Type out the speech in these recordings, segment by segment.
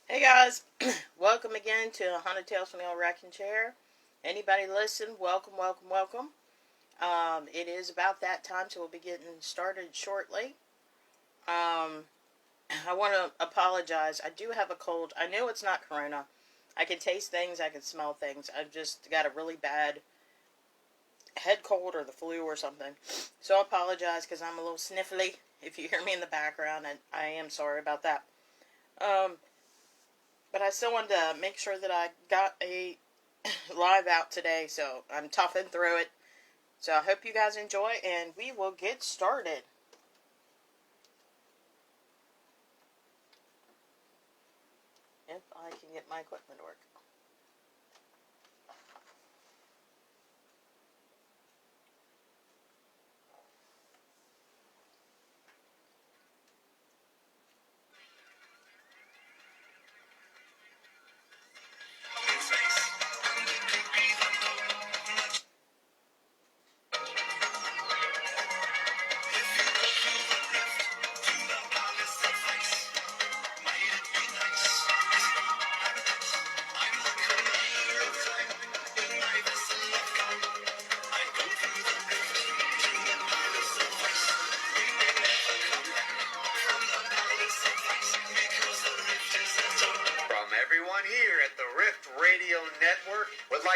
Hey guys, welcome again to Haunted Tales from the Old Rocking Chair. Anybody listen, welcome. It is about that time, so we'll be getting started shortly. I want to apologize. I do have a cold. I know it's not corona. I can taste things, I can smell things. I've just got a really bad head cold or the flu or something. So I apologize because I'm a little sniffly. If you hear me in the background, I am sorry about that. But I still wanted to make sure that I got a live out today, so I'm toughing through it. So I hope you guys enjoy, and we will get started. If I can get my equipment to work.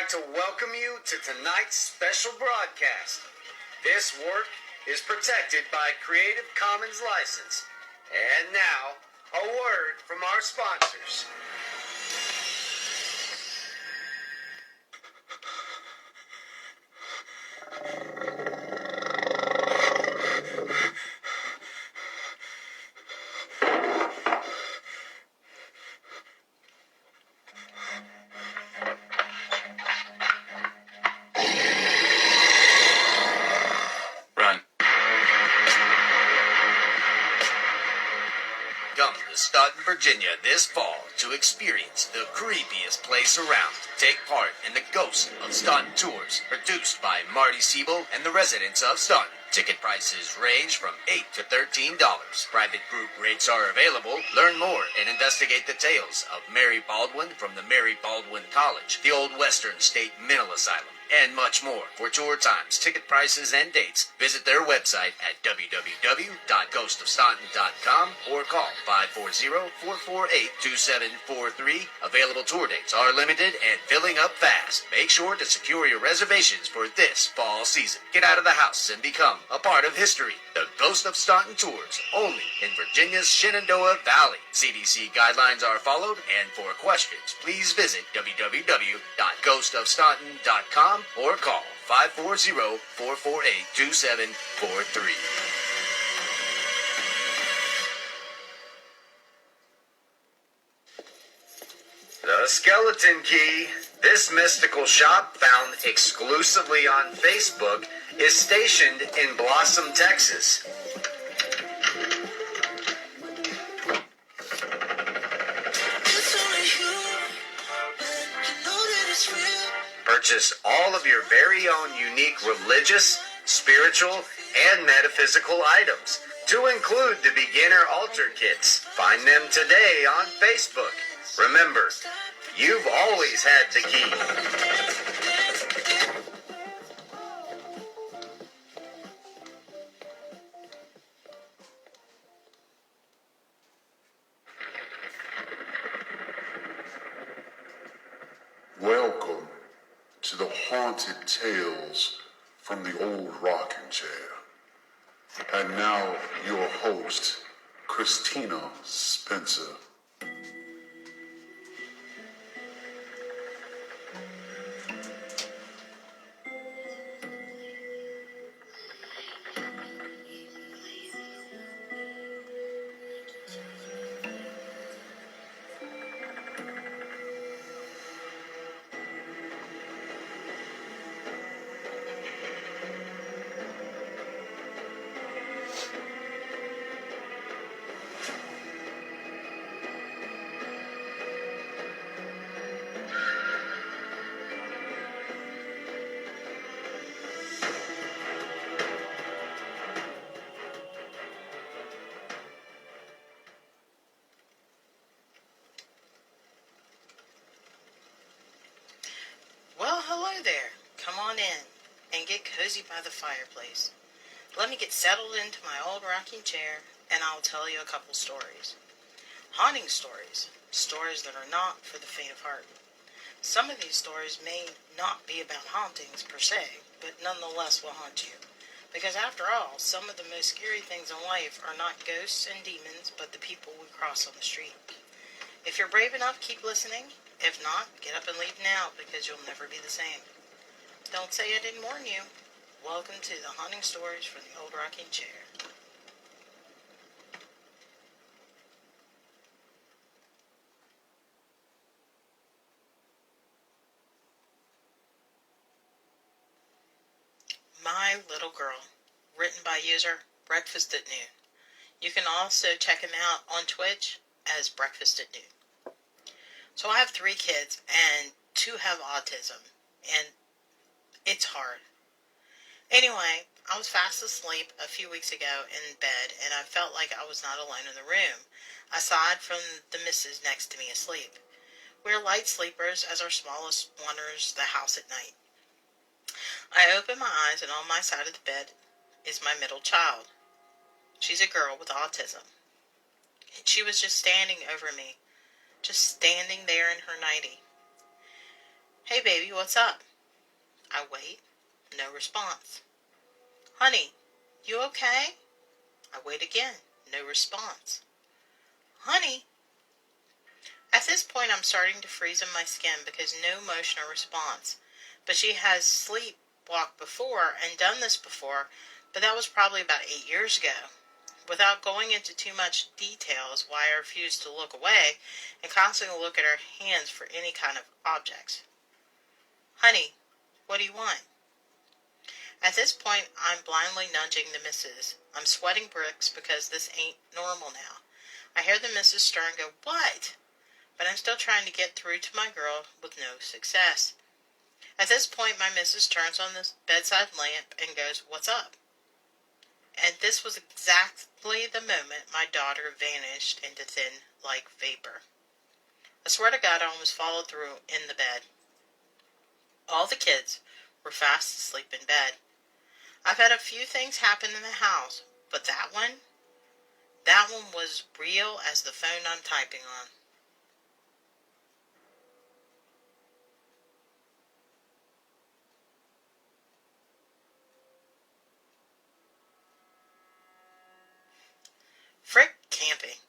To welcome you to tonight's special broadcast. This work is protected by Creative Commons license. And now, a word from our sponsors. Staunton, Virginia this fall to experience the creepiest place around. Take part in the Ghost of Staunton Tours, produced by Marty Siebel and the residents of Staunton. Ticket prices range from $8 to $13. Private group rates are available. Learn more and investigate the tales of Mary Baldwin from the Mary Baldwin College, the Old Western State Mental Asylum, and much more. For tour times, ticket prices, and dates, visit their website at www.ghostofstaunton.com or call 540-448-2743. Available tour dates are limited and filling up fast. Make sure to secure your reservations for this fall season. Get out of the house and become a part of history. The Ghost of Staunton Tours, only in Virginia's Shenandoah Valley. CDC guidelines are followed, and for questions, please visit www.ghostofstaunton.com or call 540-448-2743. The Skeleton Key. This mystical shop, found exclusively on Facebook, is stationed in Blossom, Texas. Purchase all of your very own unique religious, spiritual, and metaphysical items, to include the beginner altar kits. Find them today on Facebook. Remember, you've always had the key. Welcome to the Haunted Tales from the Old Rocking Chair. And now, your host, Christina Spencer. Hello there. Come on in and get cozy by the fireplace. Let me get settled into my old rocking chair and I'll tell you a couple stories. Haunting stories. Stories that are not for the faint of heart. Some of these stories may not be about hauntings per se, but nonetheless will haunt you. Because after all, some of the most scary things in life are not ghosts and demons, but the people we cross on the street. If you're brave enough, keep listening. If not, get up and leave now, because you'll never be the same. Don't say I didn't warn you. Welcome to the haunting stories from the old rocking chair. My Little Girl, written by user BreakfastAtNoon. You can also check him out on Twitch as BreakfastAtNoon. So I have 3 kids, and 2 have autism, and it's hard. Anyway, I was fast asleep a few weeks ago in bed, and I felt like I was not alone in the room, aside from the missus next to me asleep. We're light sleepers, as our smallest wanders the house at night. I open my eyes, and on my side of the bed is my middle child. She's a girl with autism. She was just standing over me, just standing there in her nightie. Hey baby, what's up? I wait, no response. Honey, you okay? I wait again, no response. Honey? At this point I'm starting to freeze in my skin because no motion or response. But she has sleepwalked before and done this before, but that was probably about 8 years ago. Without going into too much details why I refused to look away and constantly look at her hands for any kind of objects. Honey, what do you want? At this point, I'm blindly nudging the missus. I'm sweating bricks because this ain't normal now. I hear the missus stir and go, what? But I'm still trying to get through to my girl with no success. At this point, my missus turns on the bedside lamp and goes, what's up? And this was exactly the moment my daughter vanished into thin, like vapor. I swear to God, I almost followed through in the bed. All the kids were fast asleep in bed. I've had a few things happen in the house, but that one was real as the phone I'm typing on. Frick Camping,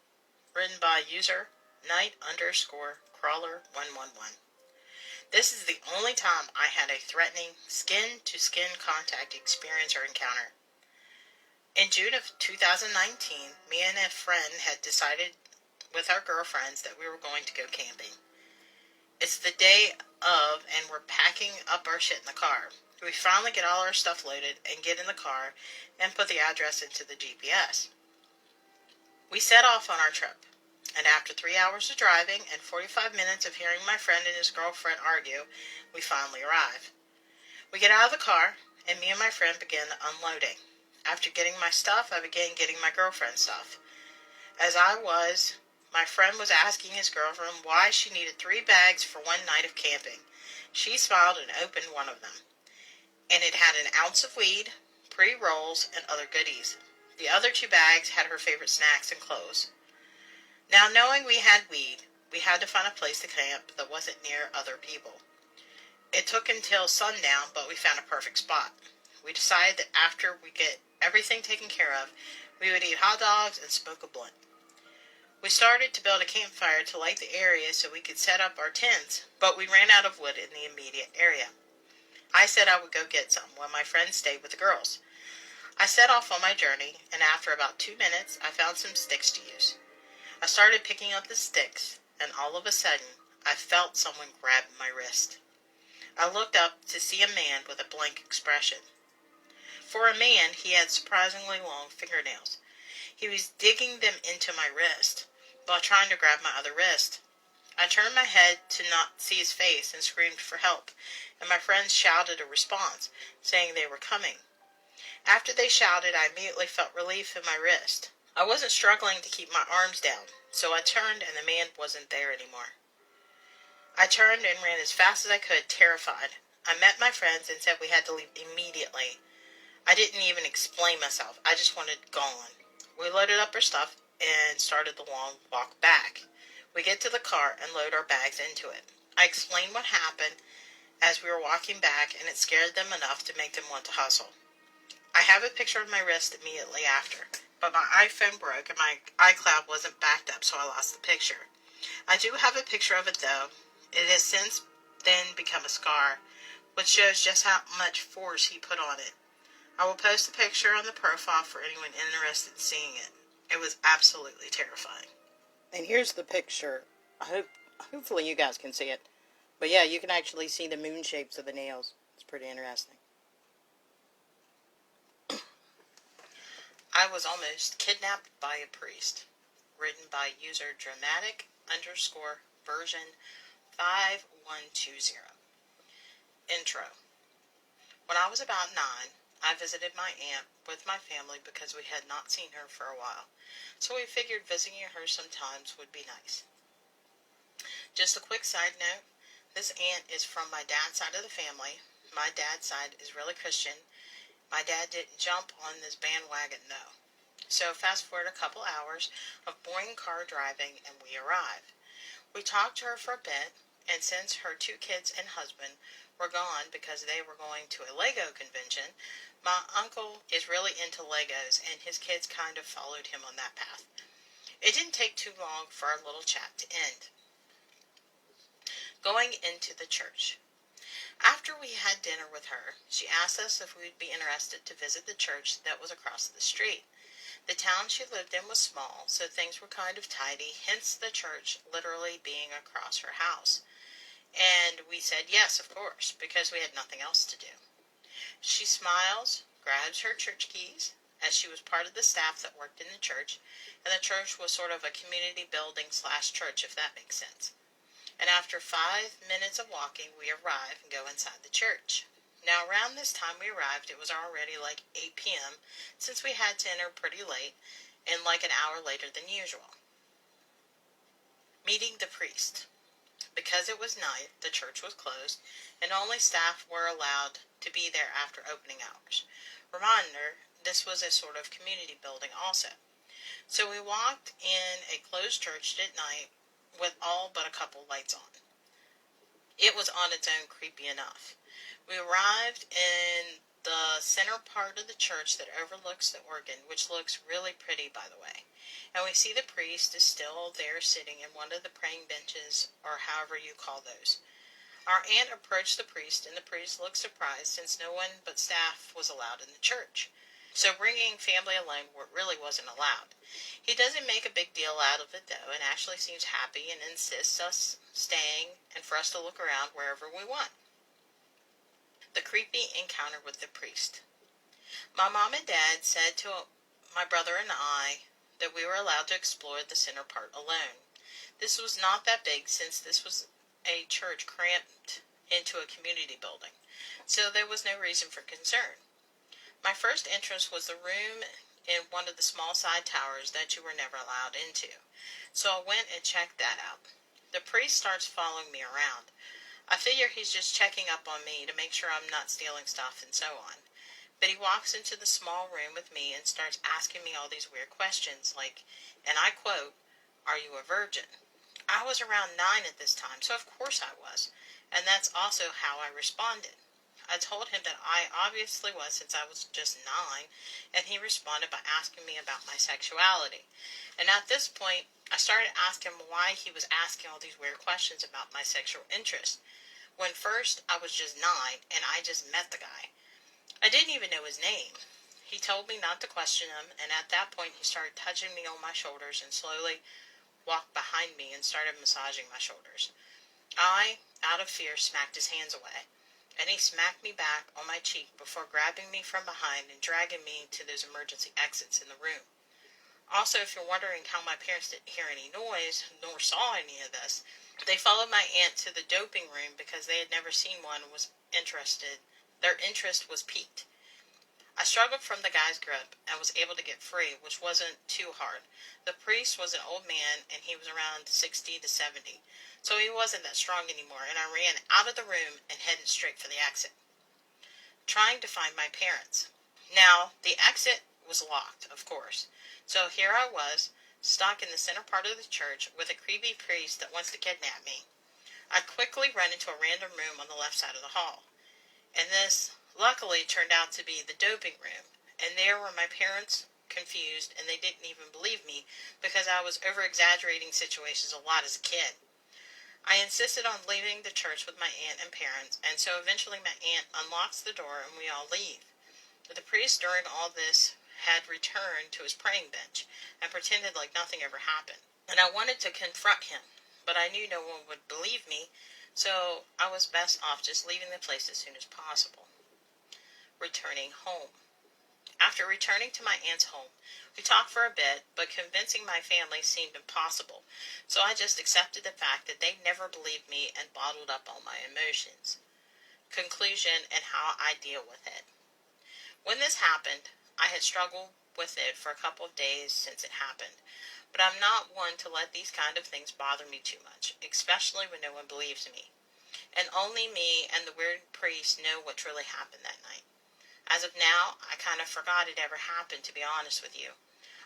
written by user Knight_Crawler111. This is the only time I had a threatening skin-to-skin contact experience or encounter. In June of 2019, me and a friend had decided with our girlfriends that we were going to go camping. It's the day of, and we're packing up our shit in the car. We finally get all our stuff loaded and get in the car and put the address into the GPS. We set off on our trip, and after 3 hours of driving and 45 minutes of hearing my friend and his girlfriend argue, we finally arrive. We get out of the car, and me and my friend begin unloading. After getting my stuff, I began getting my girlfriend's stuff. As my friend was asking his girlfriend why she needed 3 bags for one night of camping. She smiled and opened one of them, and it had an ounce of weed, pre-rolls, and other goodies. The other 2 bags had her favorite snacks and clothes. Now, knowing we had weed, we had to find a place to camp that wasn't near other people. It took until sundown, but we found a perfect spot. We decided that after we get everything taken care of, we would eat hot dogs and smoke a blunt. We started to build a campfire to light the area so we could set up our tents, but we ran out of wood in the immediate area. I said I would go get some while my friend stayed with the girls. I set off on my journey, and after about 2 minutes, I found some sticks to use. I started picking up the sticks, and all of a sudden, I felt someone grab my wrist. I looked up to see a man with a blank expression. For a man, he had surprisingly long fingernails. He was digging them into my wrist, while trying to grab my other wrist. I turned my head to not see his face and screamed for help, and my friends shouted a response, saying they were coming. After they shouted, I immediately felt relief in my wrist. I wasn't struggling to keep my arms down, so I turned and the man wasn't there anymore. I turned and ran as fast as I could, terrified. I met my friends and said we had to leave immediately. I didn't even explain myself. I just wanted gone. We loaded up our stuff and started the long walk back. We get to the car and load our bags into it. I explained what happened as we were walking back, and it scared them enough to make them want to hustle. I have a picture of my wrist immediately after, but my iPhone broke and my iCloud wasn't backed up, so I lost the picture. I do have a picture of it, though. It has since then become a scar, which shows just how much force he put on it. I will post the picture on the profile for anyone interested in seeing it. It was absolutely terrifying. And here's the picture. Hopefully you guys can see it. But yeah, you can actually see the moon shapes of the nails. It's pretty interesting. I was almost kidnapped by a priest. Written by user dramatic_version 5120. Intro. When I was about 9, I visited my aunt with my family because we had not seen her for a while, so we figured visiting her sometimes would be nice. Just a quick side note, this aunt is from my dad's side of the family. My dad's side is really Christian. My dad didn't jump on this bandwagon, though. So fast forward a couple hours of boring car driving and we arrived. We talked to her for a bit, and since her 2 kids and husband were gone because they were going to a Lego convention, my uncle is really into Legos, and his kids kind of followed him on that path. It didn't take too long for our little chat to end. Going into the church. After we had dinner with her, she asked us if we would be interested to visit the church that was across the street. The town she lived in was small, so things were kind of tidy, hence the church literally being across her house. And we said yes, of course, because we had nothing else to do. She smiles, grabs her church keys, as she was part of the staff that worked in the church, and the church was sort of a community building/church, if that makes sense. And after 5 minutes of walking, we arrive and go inside the church. Now, around this time we arrived, it was already like 8 p.m., since we had to enter pretty late, and like an hour later than usual. Meeting the priest. Because it was night, the church was closed, and only staff were allowed to be there after opening hours. Reminder, this was a sort of community building also. So we walked in a closed church at night with all but a couple lights on. It was on its own creepy enough. We arrived in the center part of the church that overlooks the organ, which looks really pretty, by the way. And we see the priest is still there sitting in one of the praying benches, or however you call those. Our aunt approached the priest, and the priest looked surprised since no one but staff was allowed in the church. So bringing family alone really wasn't allowed. He doesn't make a big deal out of it, though, and actually seems happy and insists us staying and for us to look around wherever we want. The creepy encounter with the priest. My mom and dad said to my brother and I that we were allowed to explore the center part alone. This was not that big, since this was a church cramped into a community building, so there was no reason for concern. My first entrance was the room in one of the small side towers that you were never allowed into, so I went and checked that out. The priest starts following me around. I figure he's just checking up on me to make sure I'm not stealing stuff and so on. But he walks into the small room with me and starts asking me all these weird questions, like, and I quote, "Are you a virgin?" I was around 9 at this time, so of course I was, and that's also how I responded. I told him that I obviously was, since I was just 9, and he responded by asking me about my sexuality. And at this point, I started asking him why he was asking all these weird questions about my sexual interest, when first I was just 9, and I just met the guy. I didn't even know his name. He told me not to question him, and at that point he started touching me on my shoulders and slowly walked behind me and started massaging my shoulders. I, out of fear, smacked his hands away, and he smacked me back on my cheek before grabbing me from behind and dragging me to those emergency exits in the room. Also, if you're wondering how my parents didn't hear any noise, nor saw any of this, they followed my aunt to the doping room because they had never seen one and was interested. Their interest was piqued. I struggled from the guy's grip and was able to get free, which wasn't too hard. The priest was an old man, and he was around 60 to 70, so he wasn't that strong anymore, and I ran out of the room and headed straight for the exit, trying to find my parents. Now, the exit was locked, of course, so here I was, stuck in the center part of the church with a creepy priest that wants to kidnap me. I quickly ran into a random room on the left side of the hall, and this luckily turned out to be the doping room, and there were my parents, confused, and they didn't even believe me because I was over-exaggerating situations a lot as a kid. I insisted on leaving the church with my aunt and parents, and so eventually my aunt unlocks the door and we all leave. The priest during all this had returned to his praying bench and pretended like nothing ever happened. And I wanted to confront him, but I knew no one would believe me, so I was best off just leaving the place as soon as possible. Returning home. After returning to my aunt's home, we talked for a bit, but convincing my family seemed impossible, so I just accepted the fact that they'd never believed me and bottled up all my emotions. Conclusion and how I deal with it. When this happened, I had struggled with it for a couple of days since it happened, but I'm not one to let these kind of things bother me too much, especially when no one believes me. And only me and the weird priest know what really happened that night. As of now, I kind of forgot it ever happened, to be honest with you.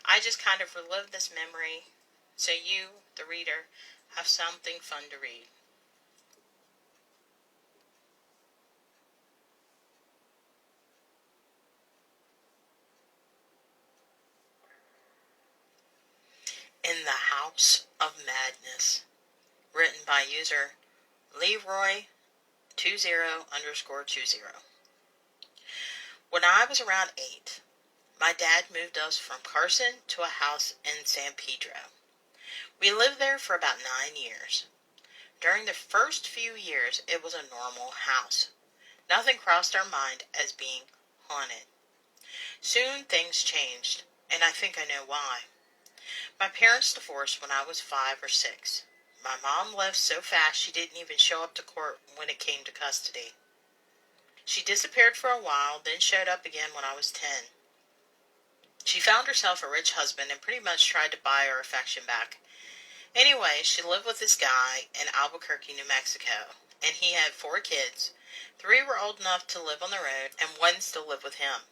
I just kind of relived this memory so you, the reader, have something fun to read. In the House of Madness. Written by user Leroy20_20. When I was around 8, my dad moved us from Carson to a house in San Pedro. We lived there for about 9 years. During the first few years, it was a normal house. Nothing crossed our mind as being haunted. Soon things changed, and I think I know why. My parents divorced when I was 5 or 6. My mom left so fast she didn't even show up to court when it came to custody. She disappeared for a while, then showed up again when I was 10. She found herself a rich husband and pretty much tried to buy our affection back. Anyway, she lived with this guy in Albuquerque, New Mexico, and he had 4 kids. 3 were old enough to live on their own, and 1 still lived with him.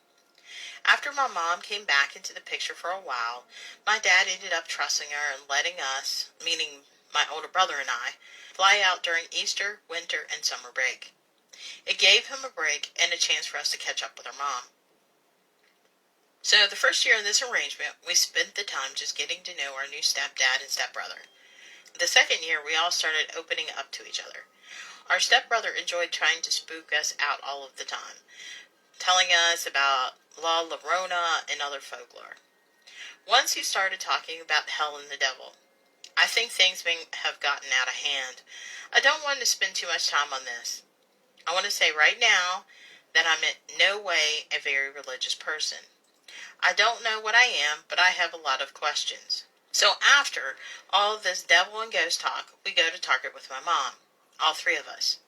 After my mom came back into the picture for a while, my dad ended up trusting her and letting us, meaning my older brother and I, fly out during Easter, winter, and summer break. It gave him a break and a chance for us to catch up with our mom. So the first year of this arrangement, we spent the time just getting to know our new stepdad and stepbrother. The second year, we all started opening up to each other. Our stepbrother enjoyed trying to spook us out all of the time, telling us about La Llorona and other folklore. Once he started talking about hell and the devil. I think things may have gotten out of hand. I don't want to spend too much time on this. I want to say right now that I'm in no way a very religious person. I don't know what I am, but I have a lot of questions. So after all this devil and ghost talk, we go to Target with my mom, all 3 of us.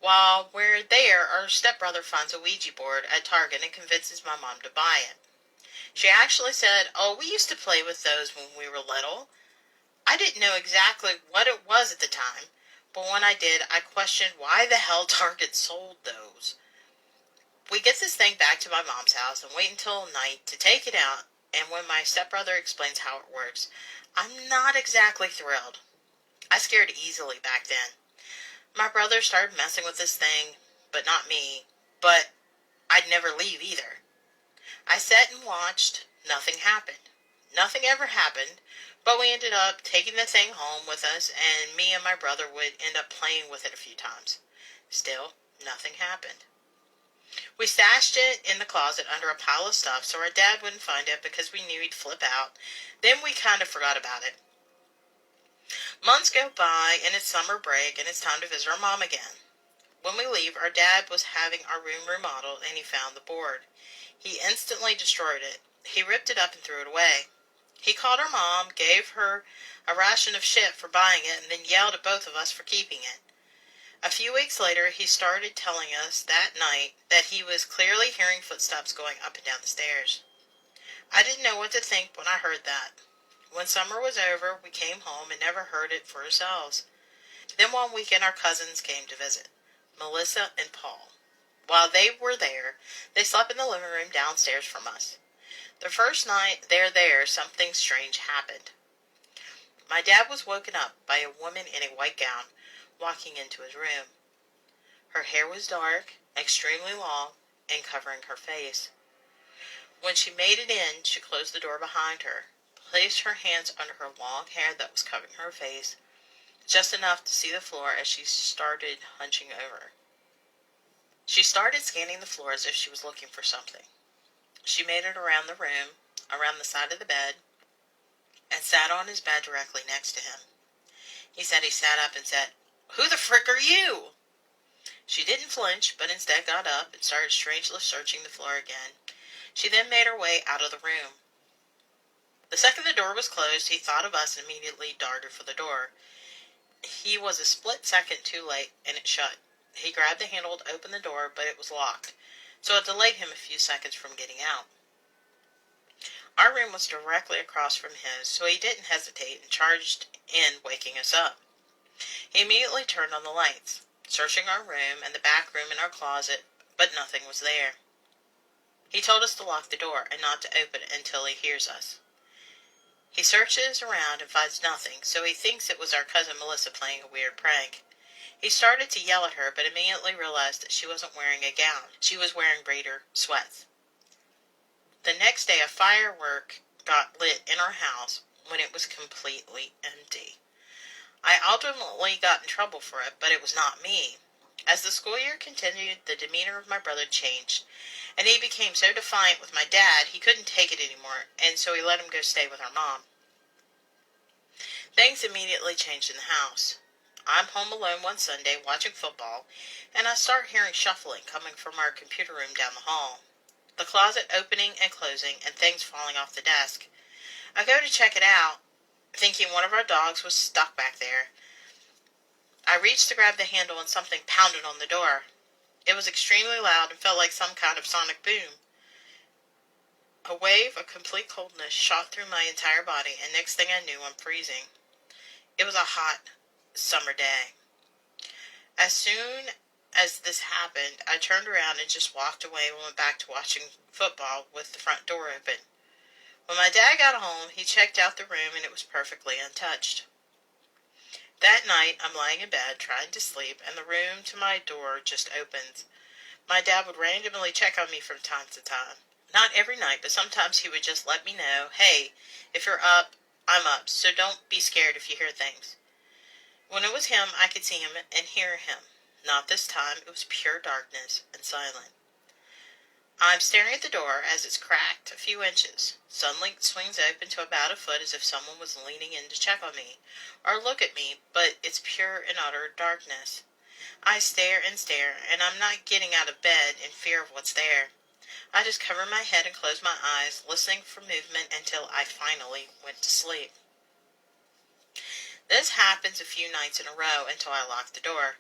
While we're there, our stepbrother finds a Ouija board at Target and convinces my mom to buy it. She actually said, "Oh, we used to play with those when we were little." I didn't know exactly what it was at the time, but when I did, I questioned why the hell Target sold those. We get this thing back to my mom's house and wait until night to take it out, and when my stepbrother explains how it works, I'm not exactly thrilled. I scared easily back then. My brother started messing with this thing, but not me, but I'd never leave either. I sat and watched. Nothing happened. Nothing ever happened, but we ended up taking the thing home with us, and me and my brother would end up playing with it a few times. Still, nothing happened. We stashed it in the closet under a pile of stuff so our dad wouldn't find it because we knew he'd flip out. Then we kind of forgot about it. Months go by, and it's summer break, and it's time to visit our mom again. When we leave, our dad was having our room remodeled, and he found the board. He instantly destroyed it. He ripped it up and threw it away. He called our mom, gave her a ration of shit for buying it, and then yelled at both of us for keeping it. A few weeks later, he started telling us that night that he was clearly hearing footsteps going up and down the stairs. I didn't know what to think when I heard that. When summer was over, we came home and never heard it for ourselves. Then one weekend our cousins came to visit, Melissa and Paul. While they were there, they slept in the living room downstairs from us. The first night they're there, something strange happened. My dad was woken up by a woman in a white gown walking into his room. Her hair was dark, extremely long, and covering her face. When she made it in, she closed the door behind her, placed her hands under her long hair that was covering her face, just enough to see the floor as she started hunching over. She started scanning the floor as if she was looking for something. She made it around the room, around the side of the bed, and sat on his bed directly next to him. He said he sat up and said, "Who the frick are you?" She didn't flinch, but instead got up and started strangely searching the floor again. She then made her way out of the room. The second the door was closed, he thought of us and immediately darted for the door. He was a split second too late, and it shut. He grabbed the handle to open the door, but it was locked, so it delayed him a few seconds from getting out. Our room was directly across from his, so he didn't hesitate and charged in, waking us up. He immediately turned on the lights, searching our room and the back room and our closet, but nothing was there. He told us to lock the door and not to open it until he hears us. He searches around and finds nothing, so he thinks it was our cousin Melissa playing a weird prank. He started to yell at her, but immediately realized that she wasn't wearing a gown. She was wearing braided sweats. The next day, a firework got lit in our house when it was completely empty. I ultimately got in trouble for it, but it was not me. As the school year continued, the demeanor of my brother changed, and he became so defiant with my dad he couldn't take it anymore, and so he let him go stay with our mom. Things immediately changed in the house. I'm home alone one Sunday watching football, and I start hearing shuffling coming from our computer room down the hall. The closet opening and closing, and things falling off the desk. I go to check it out, thinking one of our dogs was stuck back there. I reached to grab the handle and something pounded on the door. It was extremely loud and felt like some kind of sonic boom. A wave of complete coldness shot through my entire body, and next thing I knew, I'm freezing. It was a hot summer day. As soon as this happened, I turned around and just walked away and went back to watching football with the front door open. When my dad got home, he checked out the room and it was perfectly untouched. That night, I'm lying in bed trying to sleep, and the room to my door just opens. My dad would randomly check on me from time to time. Not every night, but sometimes he would just let me know, "Hey, if you're up, I'm up, so don't be scared if you hear things." When it was him, I could see him and hear him. Not this time. It was pure darkness and silent. I'm staring at the door as it's cracked a few inches. Suddenly it swings open to about a foot as if someone was leaning in to check on me or look at me, but it's pure and utter darkness. I stare and stare, and I'm not getting out of bed in fear of what's there. I just cover my head and close my eyes, listening for movement until I finally went to sleep. This happens a few nights in a row until I lock the door.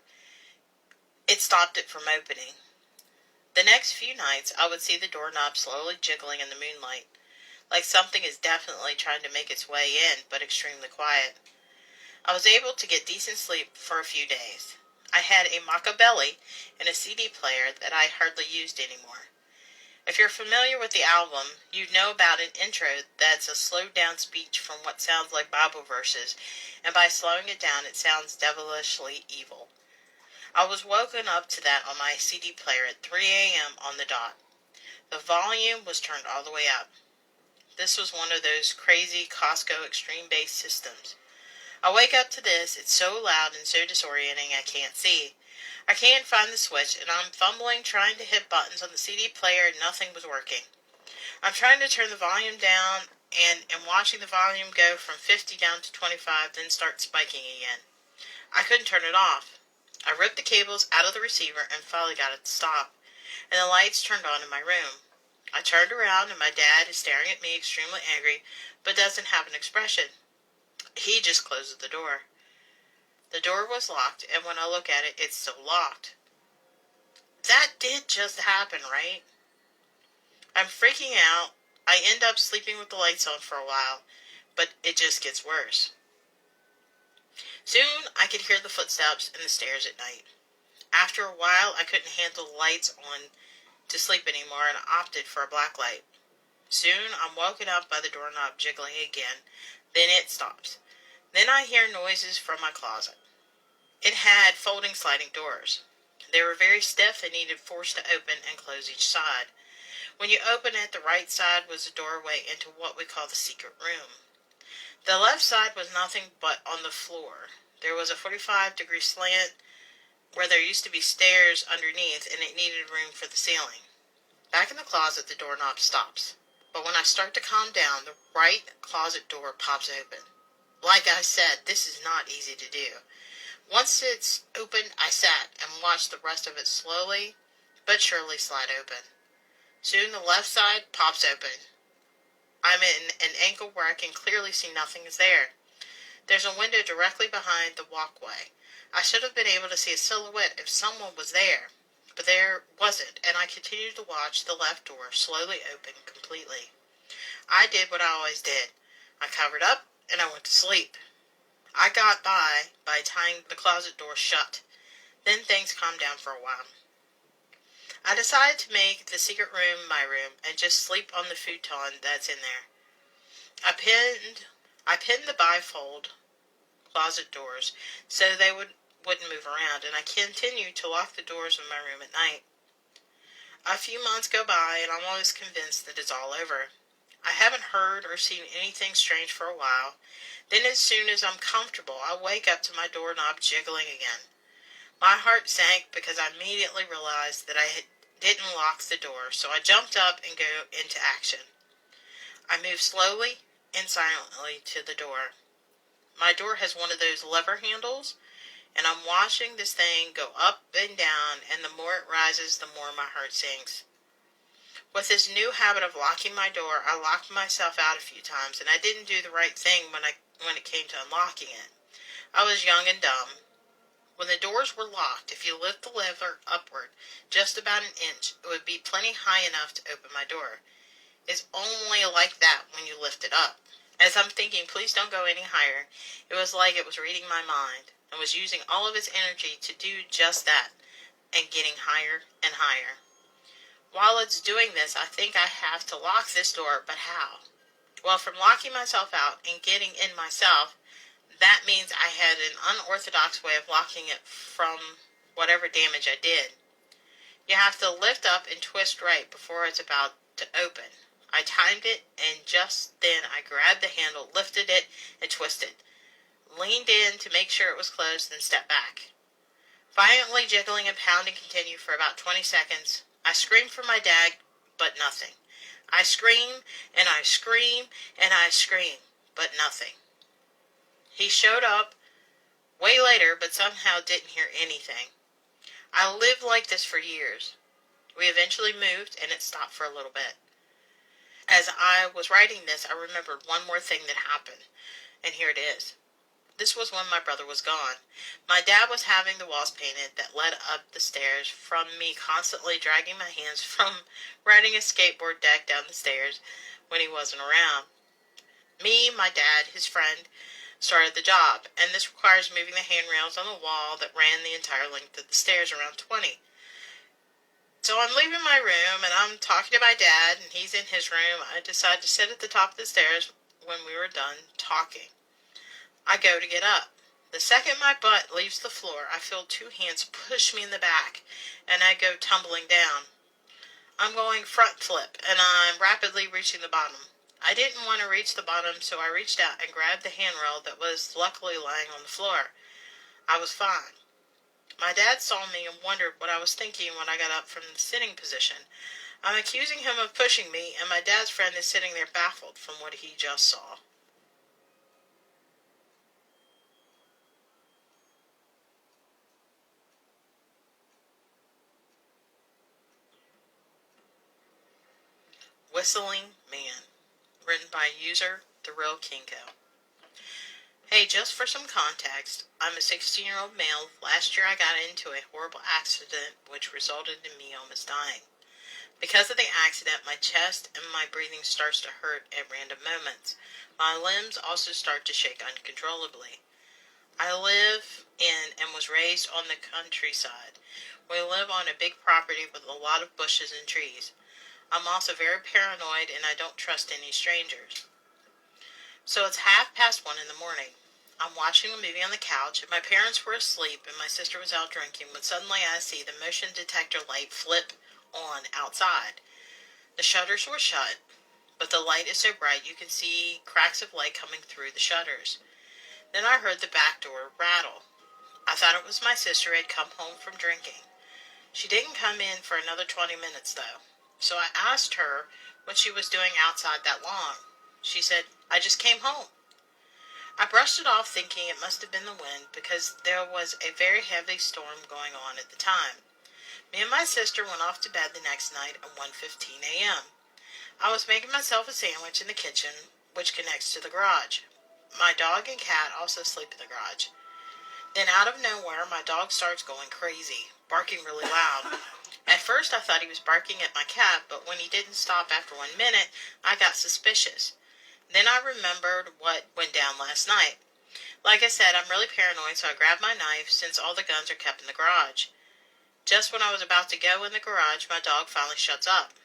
It stopped it from opening. The next few nights, I would see the doorknob slowly jiggling in the moonlight, like something is definitely trying to make its way in, but extremely quiet. I was able to get decent sleep for a few days. I had a Machiavelli and a CD player that I hardly used anymore. If you're familiar with the album, you'd know about an intro that's a slowed-down speech from what sounds like Bible verses, and by slowing it down, it sounds devilishly evil. I was woken up to that on my CD player at 3 a.m. on the dot. The volume was turned all the way up. This was one of those crazy Costco extreme bass systems. I wake up to this. It's so loud and so disorienting I can't see. I can't find the switch, and I'm fumbling trying to hit buttons on the CD player and nothing was working. I'm trying to turn the volume down and am watching the volume go from 50 down to 25, then start spiking again. I couldn't turn it off. I ripped the cables out of the receiver and finally got it to stop, and the lights turned on in my room. I turned around and my dad is staring at me extremely angry, but doesn't have an expression. He just closes the door. The door was locked, and when I look at it, it's still locked. That did just happen, right? I'm freaking out. I end up sleeping with the lights on for a while, but it just gets worse. Soon, I could hear the footsteps in the stairs at night. After a while, I couldn't handle the lights on to sleep anymore and opted for a black light. Soon, I'm woken up by the doorknob jiggling again. Then it stops. Then I hear noises from my closet. It had folding sliding doors. They were very stiff and needed force to open and close each side. When you open it, the right side was a doorway into what we call the secret room. The left side was nothing but on the floor. There was a 45-degree slant where there used to be stairs underneath, and it needed room for the ceiling. Back in the closet, the doorknob stops. But when I start to calm down, the right closet door pops open. Like I said, this is not easy to do. Once it's open, I sat and watched the rest of it slowly but surely slide open. Soon the left side pops open. I'm in an angle where I can clearly see nothing is there. There's a window directly behind the walkway. I should have been able to see a silhouette if someone was there, but there wasn't, and I continued to watch the left door slowly open completely. I did what I always did. I covered up, and I went to sleep. I got by tying the closet door shut. Then things calmed down for a while. I decided to make the secret room my room and just sleep on the futon that's in there. I pinned the bifold closet doors so they wouldn't move around, and I continued to lock the doors of my room at night. A few months go by, and I'm always convinced that it's all over. I haven't heard or seen anything strange for a while. Then as soon as I'm comfortable, I wake up to my doorknob jiggling again. My heart sank because I immediately realized that I didn't lock the door, so I jumped up and go into action. I moved slowly and silently to the door. My door has one of those lever handles, and I'm watching this thing go up and down, and the more it rises, the more my heart sinks. With this new habit of locking my door, I locked myself out a few times, and I didn't do the right thing when it came to unlocking it. I was young and dumb. When the doors were locked, if you lift the lever upward just about an inch, it would be plenty high enough to open my door. It's only like that when you lift it up. As I'm thinking, please don't go any higher, it was like it was reading my mind and was using all of its energy to do just that, and getting higher and higher. While it's doing this, I think I have to lock this door, but how? Well, from locking myself out and getting in myself, that means I had an unorthodox way of locking it from whatever damage I did. You have to lift up and twist right before it's about to open. I timed it, and just then I grabbed the handle, lifted it, and twisted. Leaned in to make sure it was closed, then stepped back. Violently jiggling and pounding continued for about 20 seconds. I screamed for my dad, but nothing. I scream, and I scream, and I scream, but nothing. He showed up way later, but somehow didn't hear anything. I lived like this for years. We eventually moved, and it stopped for a little bit. As I was writing this, I remembered one more thing that happened, and here it is. This was when my brother was gone. My dad was having the walls painted that led up the stairs from me constantly dragging my hands from riding a skateboard deck down the stairs when he wasn't around. Me, my dad, his friend, started the job, and this requires moving the handrails on the wall that ran the entire length of the stairs, around 20. So I'm leaving my room, and I'm talking to my dad, and he's in his room. I decide to sit at the top of the stairs when we were done talking. I go to get up. The second my butt leaves the floor, I feel two hands push me in the back, and I go tumbling down. I'm going front flip, and I'm rapidly reaching the bottom. I didn't want to reach the bottom, so I reached out and grabbed the handrail that was luckily lying on the floor. I was fine. My dad saw me and wondered what I was thinking when I got up from the sitting position. I'm accusing him of pushing me, and my dad's friend is sitting there baffled from what he just saw. Whistling Man, written by user TheRealKinko. Hey, just for some context, I'm a 16-year-old male. Last year I got into a horrible accident which resulted in me almost dying. Because of the accident, my chest and my breathing starts to hurt at random moments. My limbs also start to shake uncontrollably. I live in and was raised on the countryside. We live on a big property with a lot of bushes and trees. I'm also very paranoid and I don't trust any strangers. So it's 1:30 in the morning. I'm watching a movie on the couch, and my parents were asleep, and my sister was out drinking, when suddenly I see the motion detector light flip on outside. The shutters were shut, but the light is so bright you can see cracks of light coming through the shutters. Then I heard the back door rattle. I thought it was my sister who had come home from drinking. She didn't come in for another 20 minutes, though, so I asked her what she was doing outside that long. She said, "I just came home." I brushed it off thinking it must have been the wind because there was a very heavy storm going on at the time. Me and my sister went off to bed the next night at 1:15 a.m. I was making myself a sandwich in the kitchen, which connects to the garage. My dog and cat also sleep in the garage. Then out of nowhere, my dog starts going crazy, barking really loud. At first I thought he was barking at my cat, but when he didn't stop after 1 minute, I got suspicious. Then I remembered what went down last night. Like I said, I'm really paranoid, so I grabbed my knife since all the guns are kept in the garage. Just when I was about to go in the garage, my dog finally shuts up.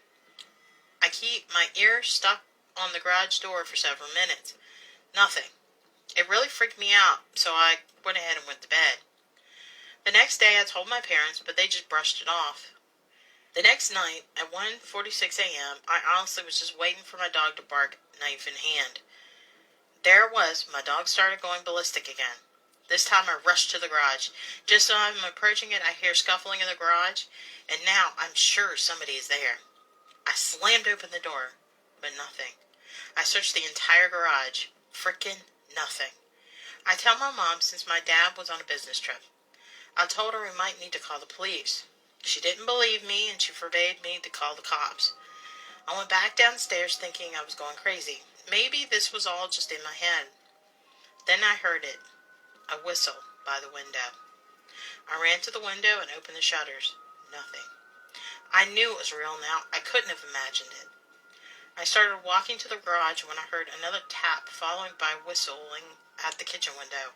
I keep my ear stuck on the garage door for several minutes. Nothing. It really freaked me out, so I went ahead and went to bed. The next day I told my parents, but they just brushed it off. The next night, at 1:46 a.m., I honestly was just waiting for my dog to bark, knife in hand. There it was. My dog started going ballistic again. This time I rushed to the garage. Just as I'm approaching it, I hear scuffling in the garage, and now I'm sure somebody is there. I slammed open the door, but nothing. I searched the entire garage. Frickin' nothing. I tell my mom since my dad was on a business trip. I told her we might need to call the police. She didn't believe me, and she forbade me to call the cops. I went back downstairs thinking I was going crazy. Maybe this was all just in my head. Then I heard it. A whistle by the window. I ran to the window and opened the shutters. Nothing. I knew it was real now. I couldn't have imagined it. I started walking to the garage when I heard another tap, followed by whistling at the kitchen window.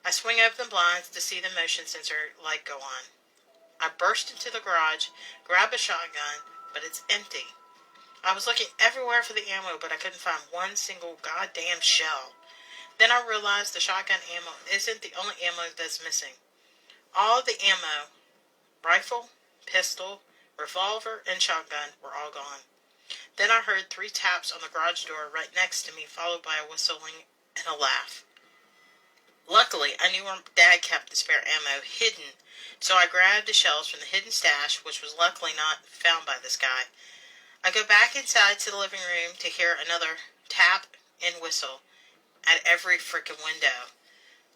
I swing open the blinds to see the motion sensor light go on. I burst into the garage, grab a shotgun, but it's empty. I was looking everywhere for the ammo, but I couldn't find one single goddamn shell. Then I realized the shotgun ammo isn't the only ammo that's missing. All of the ammo, rifle, pistol, revolver, and shotgun, were all gone. Then I heard 3 taps on the garage door right next to me, followed by a whistling and a laugh. Luckily, I knew where Dad kept the spare ammo hidden, so I grabbed the shells from the hidden stash, which was luckily not found by this guy. I go back inside to the living room to hear another tap and whistle at every frickin' window.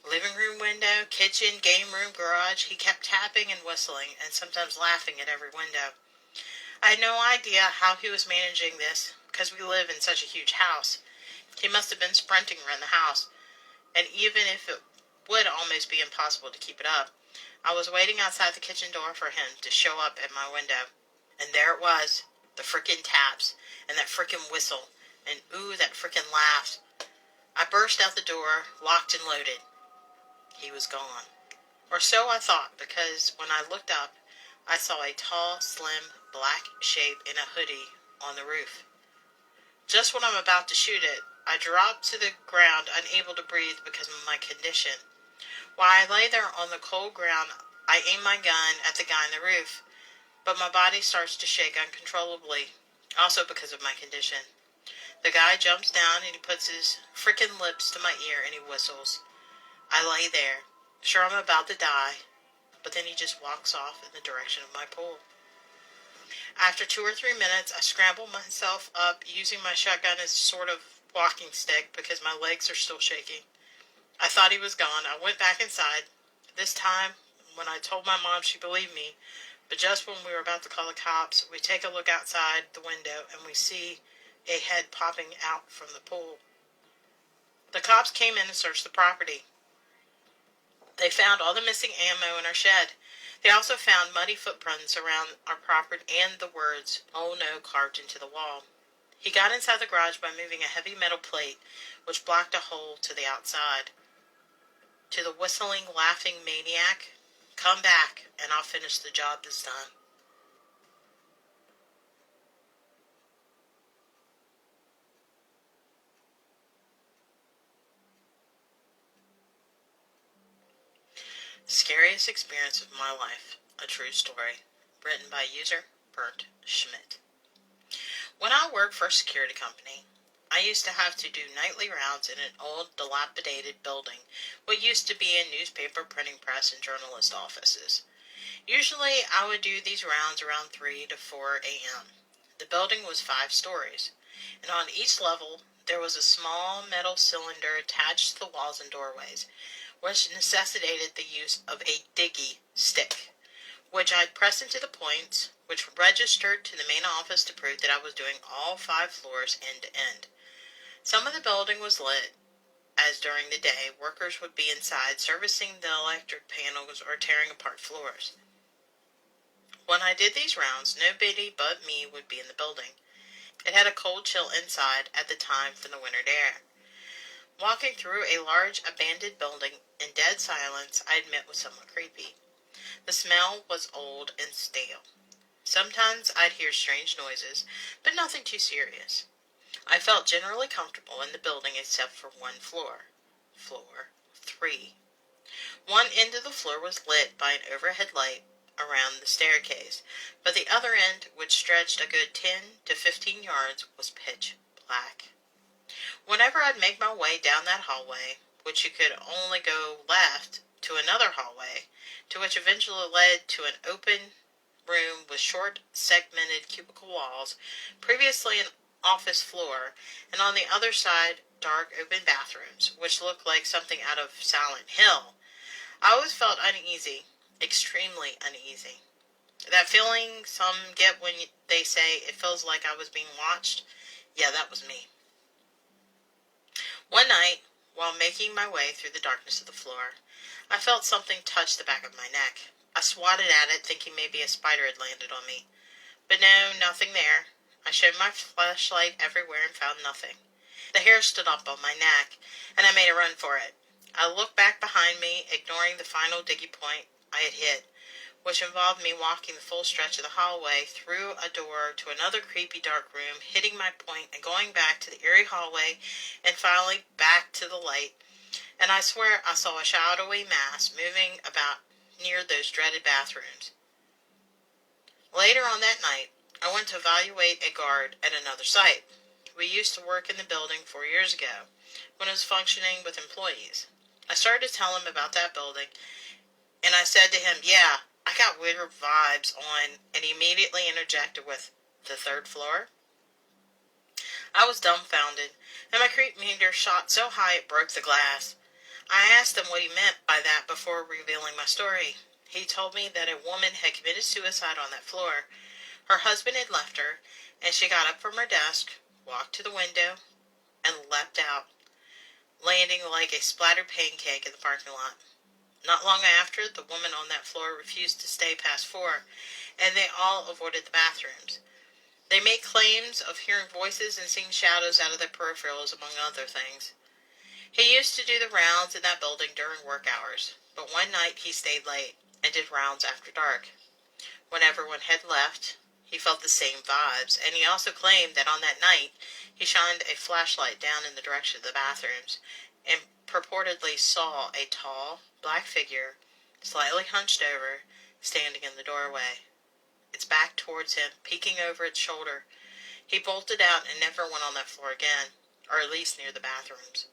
Living room window, kitchen, game room, garage. He kept tapping and whistling, and sometimes laughing at every window. I had no idea how he was managing this, because we live in such a huge house. He must have been sprinting around the house, and even if it would almost be impossible to keep it up, I was waiting outside the kitchen door for him to show up at my window. And there it was, the frickin' taps, and that frickin' whistle, and ooh, that frickin' laugh. I burst out the door, locked and loaded. He was gone. Or so I thought, because when I looked up, I saw a tall, slim, black shape in a hoodie on the roof. Just when I'm about to shoot it, I dropped to the ground, unable to breathe because of my condition. While I lay there on the cold ground, I aim my gun at the guy on the roof, but my body starts to shake uncontrollably, also because of my condition. The guy jumps down and he puts his frickin' lips to my ear and he whistles. I lay there, sure I'm about to die, but then he just walks off in the direction of my pool. After 2 or 3 minutes, I scramble myself up using my shotgun as a sort of walking stick because my legs are still shaking. I thought he was gone. I went back inside. This time, when I told my mom, she believed me, but just when we were about to call the cops, we take a look outside the window and we see a head popping out from the pool. The cops came in and searched the property. They found all the missing ammo in our shed. They also found muddy footprints around our property and the words, "Oh no," carved into the wall. He got inside the garage by moving a heavy metal plate, which blocked a hole to the outside. To the whistling, laughing maniac, "Come back, and I'll finish the job this time." Scariest experience of my life, a true story. Written by user BurntSchmidt. When I worked for a security company, I used to have to do nightly rounds in an old, dilapidated building, what used to be a newspaper printing press and journalist offices. Usually, I would do these rounds around 3 to 4 a.m. The building was 5 stories, and on each level, there was a small metal cylinder attached to the walls and doorways, which necessitated the use of a diggy stick, which I'd press into the points, which registered to the main office to prove that I was doing all 5 floors end to end. Some of the building was lit, as during the day, workers would be inside servicing the electric panels or tearing apart floors. When I did these rounds, nobody but me would be in the building. It had a cold chill inside at the time from the winter air. Walking through a large abandoned building in dead silence, I admit, was somewhat creepy. The smell was old and stale. Sometimes I'd hear strange noises, but nothing too serious. I felt generally comfortable in the building except for one floor. Floor 3. One end of the floor was lit by an overhead light around the staircase, but the other end, which stretched a good 10 to 15 yards, was pitch black. Whenever I'd make my way down that hallway, which you could only go left, to another hallway, to which eventually led to an open room with short, segmented cubicle walls, previously an office floor, and on the other side, dark, open bathrooms, which looked like something out of Silent Hill, I always felt uneasy, extremely uneasy. That feeling some get when they say it feels like I was being watched, yeah, that was me. One night, while making my way through the darkness of the floor, I felt something touch the back of my neck. I swatted at it, thinking maybe a spider had landed on me. But no, nothing there. I showed my flashlight everywhere and found nothing. The hair stood up on my neck, and I made a run for it. I looked back behind me, ignoring the final diggy point I had hit, which involved me walking the full stretch of the hallway, through a door to another creepy dark room, hitting my point and going back to the eerie hallway, and finally back to the light. And I swear I saw a shadowy mass moving about near those dreaded bathrooms. Later on that night, I went to evaluate a guard at another site. We used to work in the building 4 years ago, when it was functioning with employees. I started to tell him about that building, and I said to him, "Yeah, I got weird vibes on," and he immediately interjected with, "The 3rd floor?" I was dumbfounded, and my creep meter shot so high it broke the glass. I asked him what he meant by that before revealing my story. He told me that a woman had committed suicide on that floor. Her husband had left her, and she got up from her desk, walked to the window, and leapt out, landing like a splattered pancake in the parking lot. Not long after, the woman on that floor refused to stay past 4, and they all avoided the bathrooms. They made claims of hearing voices and seeing shadows out of their peripherals, among other things. He used to do the rounds in that building during work hours, but one night he stayed late and did rounds after dark. When everyone had left, he felt the same vibes, and he also claimed that on that night he shined a flashlight down in the direction of the bathrooms and purportedly saw a tall, black figure, slightly hunched over, standing in the doorway, its back towards him, peeking over its shoulder. He bolted out and never went on that floor again, or at least near the bathrooms.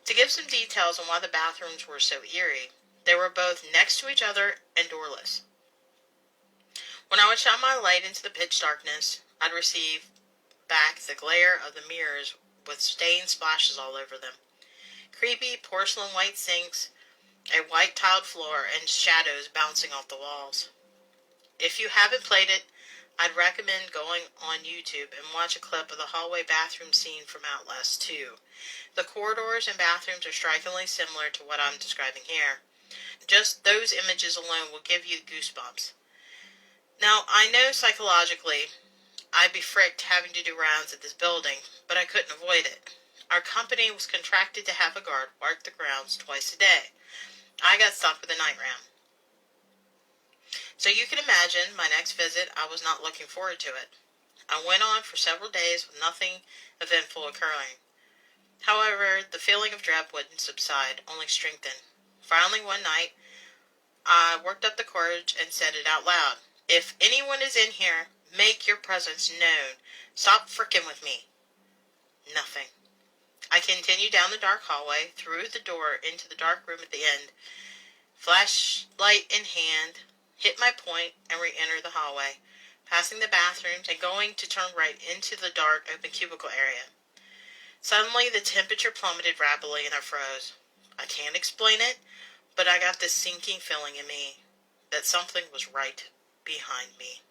To give some details on why the bathrooms were so eerie, they were both next to each other and doorless. When I would shine my light into the pitch darkness, I'd receive back the glare of the mirrors with stained splashes all over them. Creepy porcelain white sinks, a white tiled floor, and shadows bouncing off the walls. If you haven't played it, I'd recommend going on YouTube and watch a clip of the hallway bathroom scene from Outlast 2. The corridors and bathrooms are strikingly similar to what I'm describing here. Just those images alone will give you goosebumps. Now, I know psychologically I'd be fricked having to do rounds at this building, but I couldn't avoid it. Our company was contracted to have a guard walk the grounds twice a day. I got stuck with a night round. So you can imagine my next visit, I was not looking forward to it. I went on for several days with nothing eventful occurring. However, the feeling of dread wouldn't subside, only strengthen. Finally, one night, I worked up the courage and said it out loud. If anyone is in here, make your presence known. Stop frickin' with me. Nothing. I continued down the dark hallway, through the door into the dark room at the end, flashlight in hand, hit my point, and re-entered the hallway, passing the bathrooms and going to turn right into the dark, open cubicle area. Suddenly, the temperature plummeted rapidly and I froze. I can't explain it, but I got this sinking feeling in me that something was right behind me.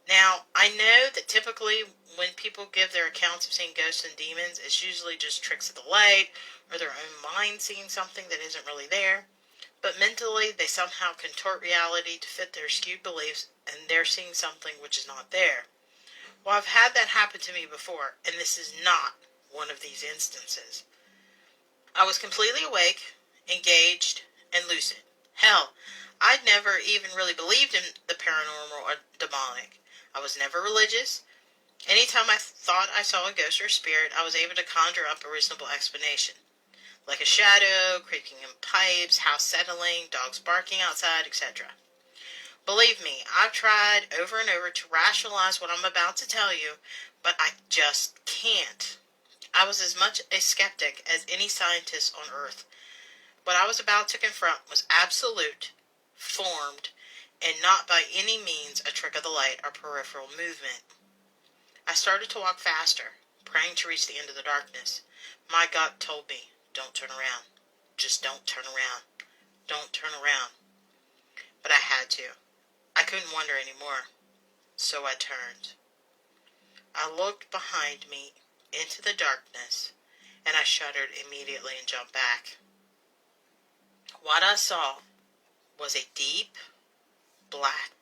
Now, I know that typically when people give their accounts of seeing ghosts and demons, it's usually just tricks of the light or their own mind seeing something that isn't really there. But mentally, they somehow contort reality to fit their skewed beliefs, and they're seeing something which is not there. Well, I've had that happen to me before, and this is not one of these instances. I was completely awake, engaged, and lucid. Hell, I'd never even really believed in the paranormal or demonic. I was never religious. Anytime I thought I saw a ghost or a spirit, I was able to conjure up a reasonable explanation. Like a shadow, creaking in pipes, house settling, dogs barking outside, etc. Believe me, I've tried over and over to rationalize what I'm about to tell you, but I just can't. I was as much a skeptic as any scientist on Earth. What I was about to confront was absolute, formed, and not by any means a trick of the light or peripheral movement. I started to walk faster, praying to reach the end of the darkness. My gut told me, don't turn around. Just don't turn around. Don't turn around. But I had to. I couldn't wonder anymore. So I turned. I looked behind me into the darkness, and I shuddered immediately and jumped back. What I saw was a deep black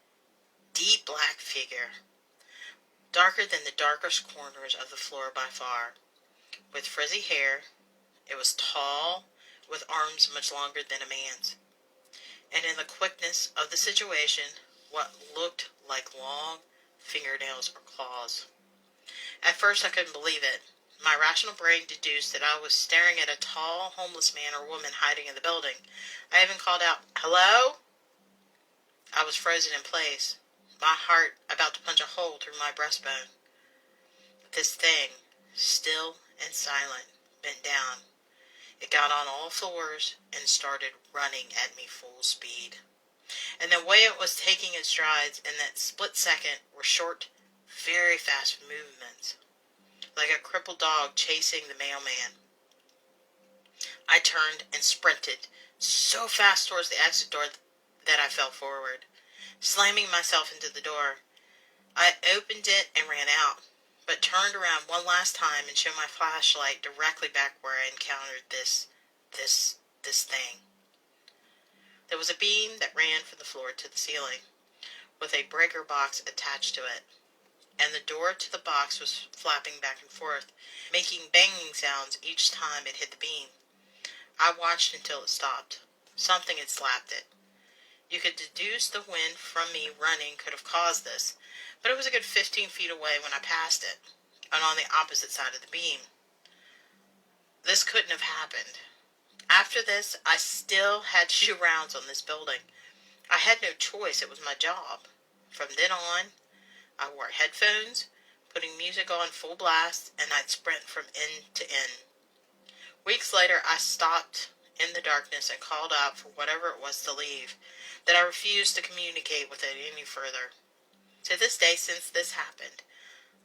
figure, darker than the darkest corners of the floor by far, with frizzy hair. It was tall, with arms much longer than a man's, and in the quickness of the situation, what looked like long fingernails or claws. At first I couldn't believe it. My rational brain deduced that I was staring at a tall, homeless man or woman hiding in the building. I even called out, "Hello?" I was frozen in place, my heart about to punch a hole through my breastbone. This thing, still and silent, bent down. It got on all fours and started running at me full speed. And the way it was taking its strides in that split second were short, very fast movements, like a crippled dog chasing the mailman. I turned and sprinted so fast towards the exit door that I fell forward, slamming myself into the door. I opened it and ran out, but turned around one last time and shone my flashlight directly back where I encountered this thing. There was a beam that ran from the floor to the ceiling, with a breaker box attached to it, and the door to the box was flapping back and forth, making banging sounds each time it hit the beam. I watched until it stopped. Something had slapped it. You could deduce the wind from me running could have caused this, but it was a good 15 feet away when I passed it, and on the opposite side of the beam. This couldn't have happened. After this, I still had to do rounds on this building. I had no choice. It was my job. From then on, I wore headphones, putting music on full blast, and I'd sprint from end to end. Weeks later, I stopped in the darkness and called out for whatever it was to leave, that I refused to communicate with it any further. To this day, since this happened,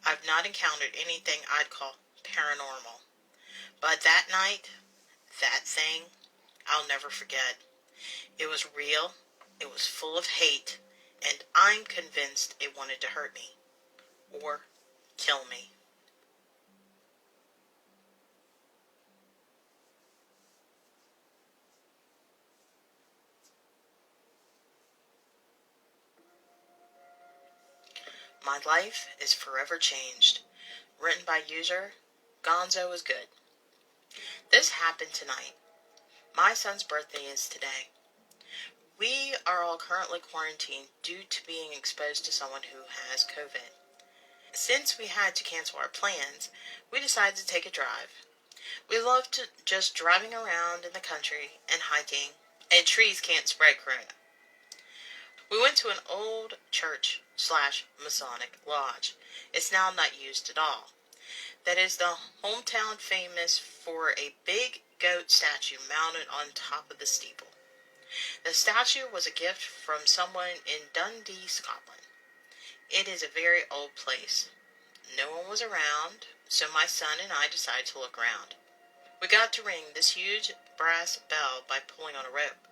I've not encountered anything I'd call paranormal. But that night, that thing, I'll never forget. It was real, it was full of hate, and I'm convinced it wanted to hurt me or kill me. My life is forever changed. Written by user gonzoisgood. This happened tonight. My son's birthday is today. We are all currently quarantined due to being exposed to someone who has COVID. Since we had to cancel our plans, we decided to take a drive. We love to just driving around in the country and hiking, and trees can't spread corona. We went to an old church/Masonic lodge. It's now not used at all. That is the hometown famous for a big goat statue mounted on top of the steeple. The statue was a gift from someone in Dundee, Scotland. It is a very old place. No one was around, so my son and I decided to look around. We got to ring this huge brass bell by pulling on a rope.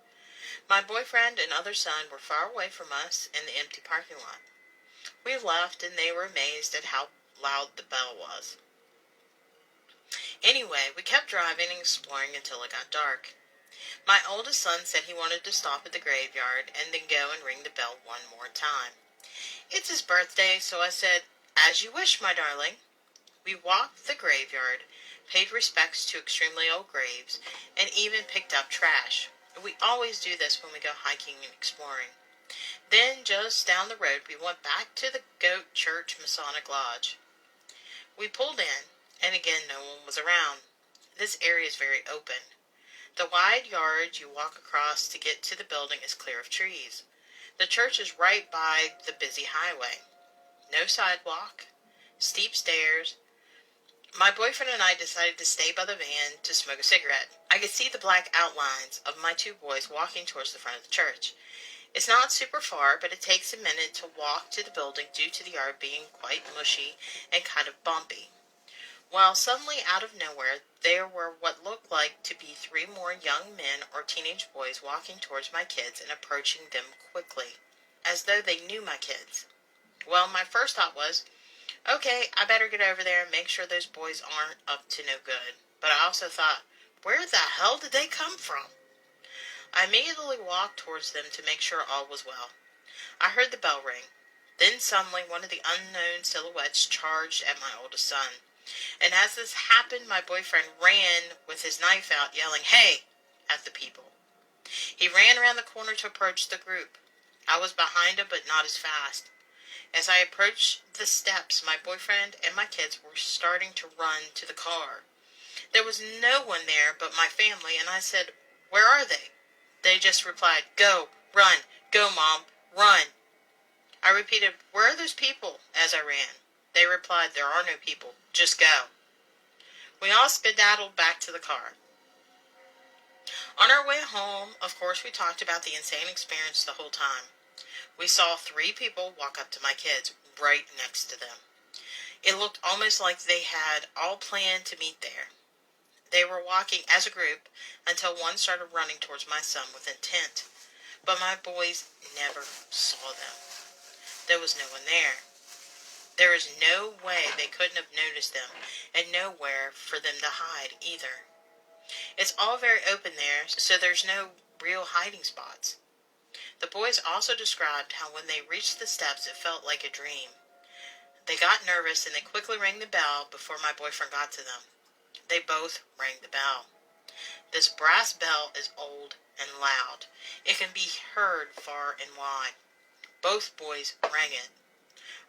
My boyfriend and other son were far away from us in the empty parking lot. We left and they were amazed at how loud the bell was. Anyway, we kept driving and exploring until it got dark. My oldest son said he wanted to stop at the graveyard and then go and ring the bell one more time. It's his birthday, so I said, "As you wish, my darling." We walked the graveyard, paid respects to extremely old graves, and even picked up trash. We always do this when we go hiking and exploring. Then, just down the road, we went back to the Goat Church Masonic Lodge. We pulled in, and again no one was around. This area is very open. The wide yard you walk across to get to the building is clear of trees. The church is right by the busy highway. No sidewalk, steep stairs. My boyfriend and I decided to stay by the van to smoke a cigarette. I could see the black outlines of my two boys walking towards the front of the church. It's not super far, but it takes a minute to walk to the building due to the yard being quite mushy and kind of bumpy. Well, suddenly out of nowhere, there were what looked like to be 3 more young men or teenage boys walking towards my kids and approaching them quickly, as though they knew my kids. Well, my first thought was, okay, I better get over there and make sure those boys aren't up to no good. But I also thought, where the hell did they come from? I immediately walked towards them to make sure all was well. I heard the bell ring. Then suddenly one of the unknown silhouettes charged at my oldest son. And as this happened, my boyfriend ran with his knife out, yelling, "Hey!" at the people. He ran around the corner to approach the group. I was behind him, but not as fast. As I approached the steps, my boyfriend and my kids were starting to run to the car. There was no one there but my family, and I said, "Where are they?" They just replied, "Go, run, go, Mom, run." I repeated, "Where are those people?" as I ran. They replied, "There are no people, just go." We all skedaddled back to the car. On our way home, of course, we talked about the insane experience the whole time. We saw 3 people walk up to my kids, right next to them. It looked almost like they had all planned to meet there. They were walking as a group until one started running towards my son with intent, but my boys never saw them. There was no one there. There is no way they couldn't have noticed them, and nowhere for them to hide either. It's all very open there, so there's no real hiding spots. The boys also described how when they reached the steps it felt like a dream. They got nervous and they quickly rang the bell before my boyfriend got to them. They both rang the bell. This brass bell is old and loud. It can be heard far and wide. Both boys rang it.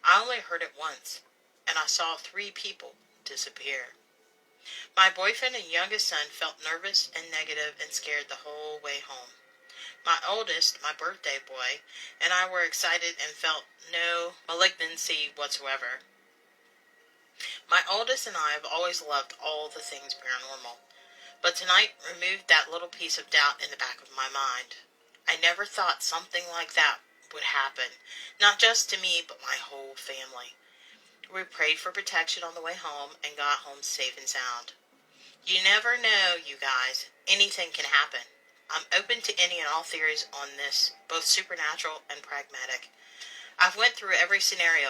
I only heard it once, and I saw 3 people disappear. My boyfriend and youngest son felt nervous and negative and scared the whole way home. My oldest, my birthday boy, and I were excited and felt no malignancy whatsoever. My oldest and I have always loved all the things paranormal, but tonight removed that little piece of doubt in the back of my mind. I never thought something like that would happen, not just to me, but my whole family. We prayed for protection on the way home and got home safe and sound. You never know, you guys. Anything can happen. I'm open to any and all theories on this, both supernatural and pragmatic. I've went through every scenario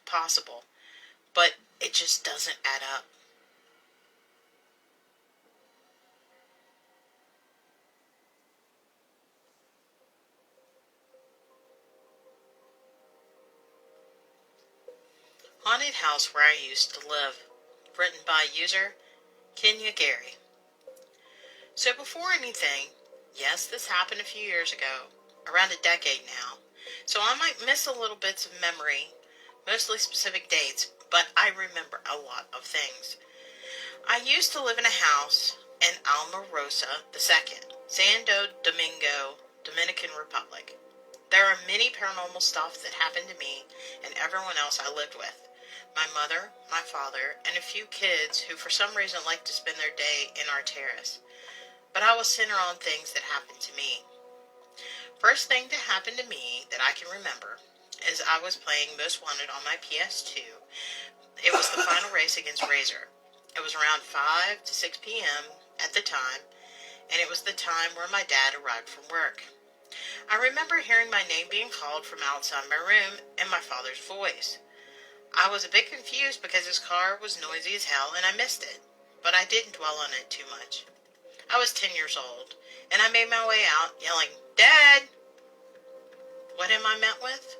possible, but it just doesn't add up. Haunted House Where I Used to Live, written by user Kenygarry. So before anything, yes, this happened a few years ago, around a decade now, so I might miss a little bits of memory, mostly specific dates, but I remember a lot of things. I used to live in a house in Almarosa II, Santo Domingo, Dominican Republic. There are many paranormal stuff that happened to me and everyone else I lived with. My mother, my father, and a few kids who for some reason like to spend their day in our terrace. But I will center on things that happened to me. First thing to happen to me that I can remember is I was playing Most Wanted on my PS2. It was the final race against Razor. It was around 5 to 6 p.m. at the time, and it was the time where my dad arrived from work. I remember hearing my name being called from outside my room and my father's voice. I was a bit confused because his car was noisy as hell and I missed it, but I didn't dwell on it too much. I was 10 years old, and I made my way out yelling, "Dad!" What am I met with?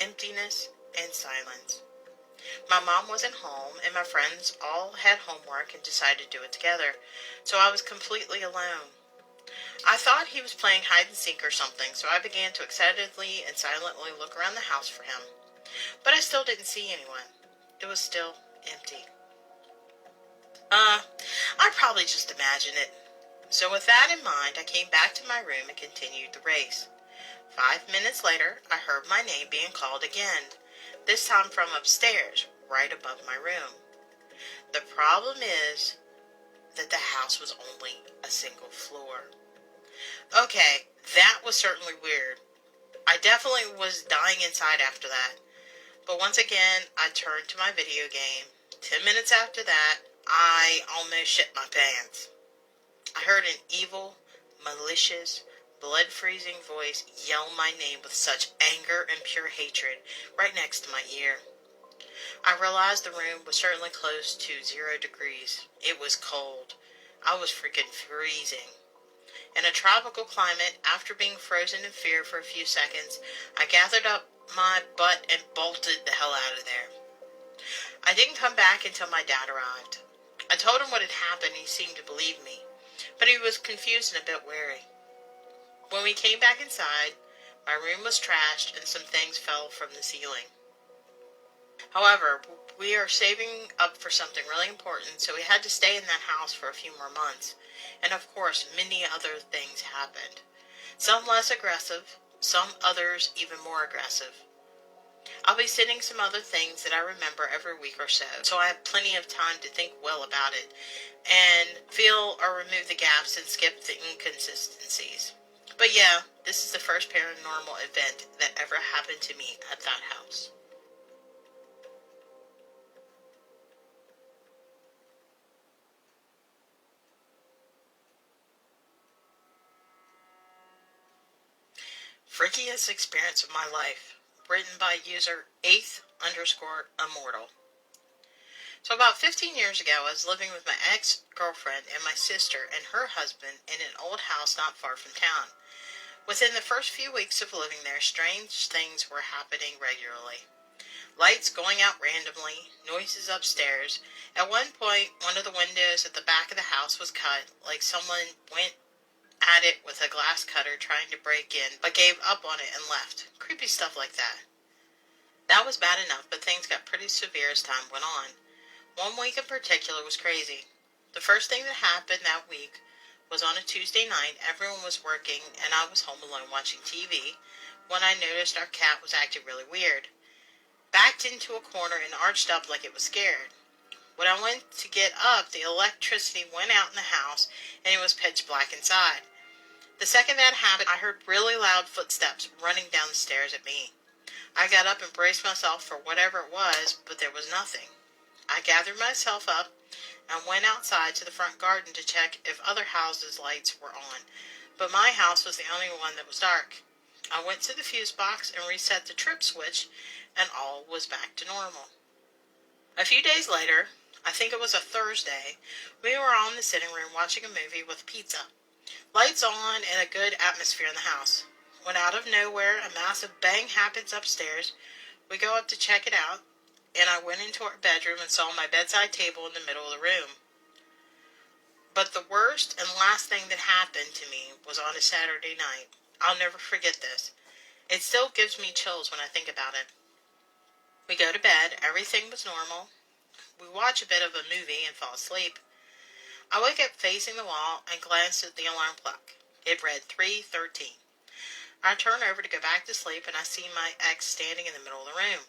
Emptiness and silence. My mom wasn't home, and my friends all had homework and decided to do it together, so I was completely alone. I thought he was playing hide and seek or something, so I began to excitedly and silently look around the house for him. But I still didn't see anyone. It was still empty. I probably just imagined it. So with that in mind, I came back to my room and continued the race. 5 minutes later, I heard my name being called again, this time from upstairs, right above my room. The problem is that the house was only a single floor. Okay, that was certainly weird. I definitely was dying inside after that. But once again, I turned to my video game. 10 minutes after that, I almost shit my pants. I heard an evil, malicious, blood-freezing voice yell my name with such anger and pure hatred right next to my ear. I realized the room was certainly close to 0 degrees. It was cold. I was freaking freezing. In a tropical climate, after being frozen in fear for a few seconds, I gathered up my butt and bolted the hell out of there. I didn't come back until my dad arrived. I told him what had happened and he seemed to believe me, but he was confused and a bit wary. When we came back inside, my room was trashed and some things fell from the ceiling. However, we are saving up for something really important, so we had to stay in that house for a few more months. And of course, many other things happened. Some less aggressive, some others even more aggressive. I'll be sending some other things that I remember every week or so I have plenty of time to think well about it and fill or remove the gaps and skip the inconsistencies. But yeah, this is the first paranormal event that ever happened to me at that house. Freakiest experience of my life, written by user 8th_immortal. So about 15 years ago, I was living with my ex-girlfriend and my sister and her husband in an old house not far from town. Within the first few weeks of living there, strange things were happening regularly. Lights going out randomly, noises upstairs. At one point, one of the windows at the back of the house was cut, like someone went at it with a glass cutter trying to break in, but gave up on it and left. Creepy stuff like that. That was bad enough, but things got pretty severe as time went on. One week in particular was crazy. The first thing that happened that week was on a Tuesday night. Everyone was working, and I was home alone watching TV when I noticed our cat was acting really weird. Backed into a corner and arched up like it was scared. When I went to get up, the electricity went out in the house, and it was pitch black inside. The second that happened, I heard really loud footsteps running down the stairs at me. I got up and braced myself for whatever it was, but there was nothing. I gathered myself up and went outside to the front garden to check if other houses' lights were on, but my house was the only one that was dark. I went to the fuse box and reset the trip switch, and all was back to normal. A few days later, I think it was a Thursday, we were all in the sitting room watching a movie with pizza. Lights on and a good atmosphere in the house. When out of nowhere, a massive bang happens upstairs. We go up to check it out, and I went into our bedroom and saw my bedside table in the middle of the room. But the worst and last thing that happened to me was on a Saturday night. I'll never forget this. It still gives me chills when I think about it. We go to bed. Everything was normal. We watch a bit of a movie and fall asleep. I wake up facing the wall and glance at the alarm clock. It read 3:13. I turn over to go back to sleep, and I see my ex standing in the middle of the room.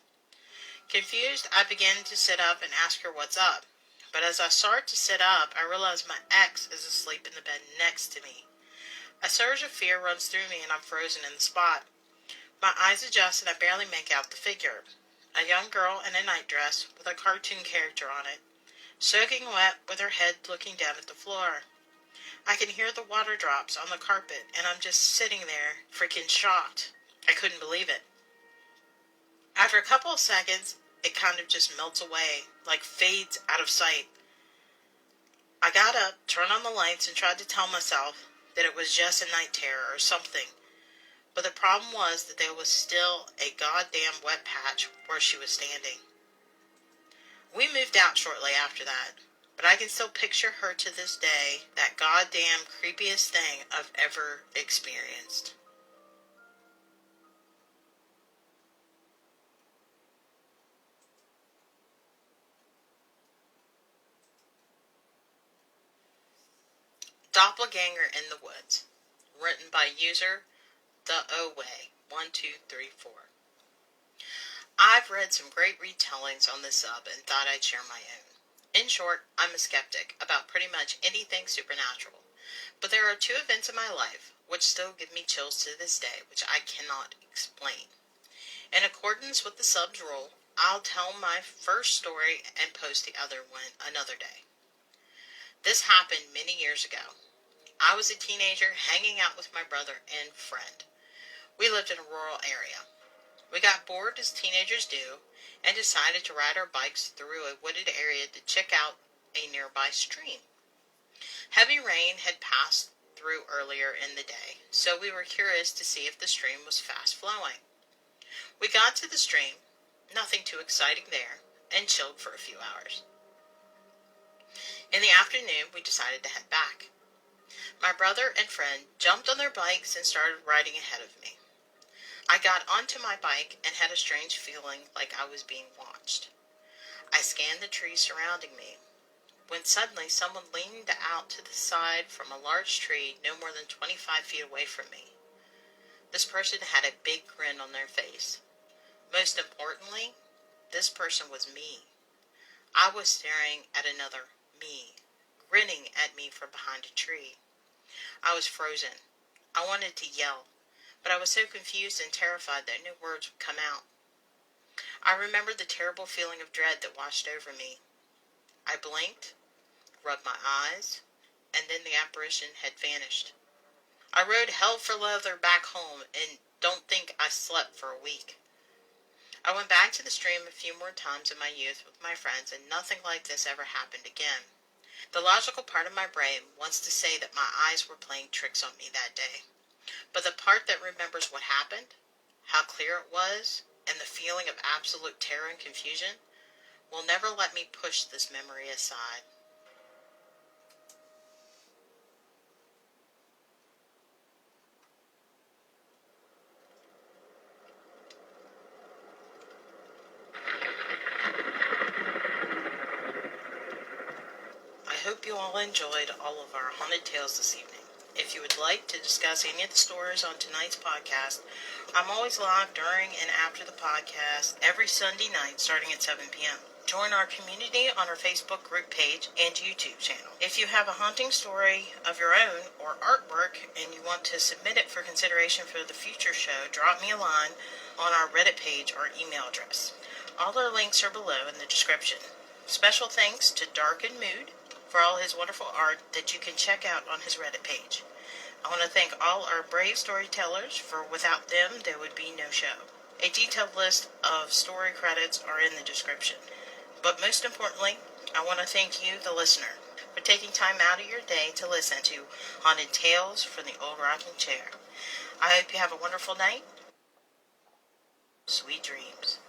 Confused, I begin to sit up and ask her what's up. But as I start to sit up, I realize my ex is asleep in the bed next to me. A surge of fear runs through me, and I'm frozen in the spot. My eyes adjust, and I barely make out the figure. A young girl in a nightdress with a cartoon character on it, soaking wet with her head looking down at the floor. I can hear the water drops on the carpet, and I'm just sitting there, freaking shocked. I couldn't believe it. After a couple of seconds, it kind of just melts away, like fades out of sight. I got up, turned on the lights, and tried to tell myself that it was just a night terror or something. But the problem was that there was still a goddamn wet patch where she was standing. We moved out shortly after that, but I can still picture her to this day, that goddamn creepiest thing I've ever experienced. Doppelganger in the Woods. Written by user TheOway1234. I've read some great retellings on this sub and thought I'd share my own. In short, I'm a skeptic about pretty much anything supernatural, but there are two events in my life which still give me chills to this day, which I cannot explain. In accordance with the sub's rule, I'll tell my first story and post the other one another day. This happened many years ago. I was a teenager hanging out with my brother and friend. We lived in a rural area. We got bored as teenagers do and decided to ride our bikes through a wooded area to check out a nearby stream. Heavy rain had passed through earlier in the day, so we were curious to see if the stream was fast flowing. We got to the stream, nothing too exciting there, and chilled for a few hours. In the afternoon, we decided to head back. My brother and friend jumped on their bikes and started riding ahead of me. I got onto my bike and had a strange feeling like I was being watched. I scanned the trees surrounding me, when suddenly someone leaned out to the side from a large tree no more than 25 feet away from me. This person had a big grin on their face. Most importantly, this person was me. I was staring at another me, grinning at me from behind a tree. I was frozen. I wanted to yell, but I was so confused and terrified that no words would come out. I remembered the terrible feeling of dread that washed over me. I blinked, rubbed my eyes, and then the apparition had vanished. I rode hell for leather back home and don't think I slept for a week. I went back to the stream a few more times in my youth with my friends, and nothing like this ever happened again. The logical part of my brain wants to say that my eyes were playing tricks on me that day. But the part that remembers what happened, how clear it was, and the feeling of absolute terror and confusion, will never let me push this memory aside. I hope you all enjoyed all of our haunted tales this evening. If you would like to discuss any of the stories on tonight's podcast, I'm always live during and after the podcast every Sunday night starting at 7 p.m. Join our community on our Facebook group page and YouTube channel. If you have a haunting story of your own or artwork and you want to submit it for consideration for the future show, drop me a line on our Reddit page or email address. All our links are below in the description. Special thanks to Dark and Mood for all his wonderful art that you can check out on his Reddit page. I want to thank all our brave storytellers, for without them, there would be no show. A detailed list of story credits are in the description. But most importantly, I want to thank you, the listener, for taking time out of your day to listen to Haunted Tales from the Old Rocking Chair. I hope you have a wonderful night. Sweet dreams.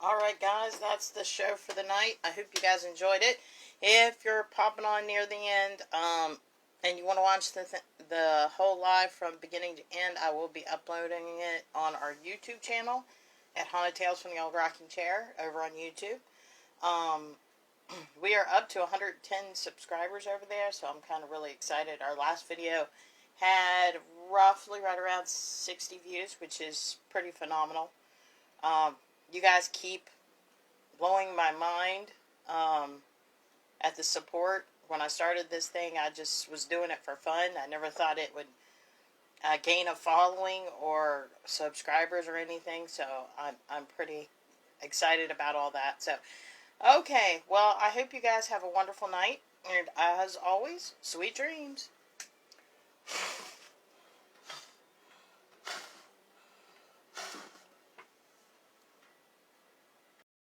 Alright guys, that's the show for the night. I hope you guys enjoyed it. If you're popping on near the end, and you want to watch the whole live from beginning to end, I will be uploading it on our YouTube channel at Haunted Tales from the Old Rocking Chair over on YouTube. We are up to 110 subscribers over there, so I'm kind of really excited. Our last video had roughly right around 60 views, which is pretty phenomenal. You guys keep blowing my mind at the support. When I started this thing, I just was doing it for fun. I never thought it would gain a following or subscribers or anything, so I'm pretty excited about all that. So, okay, well, I hope you guys have a wonderful night, and as always, sweet dreams.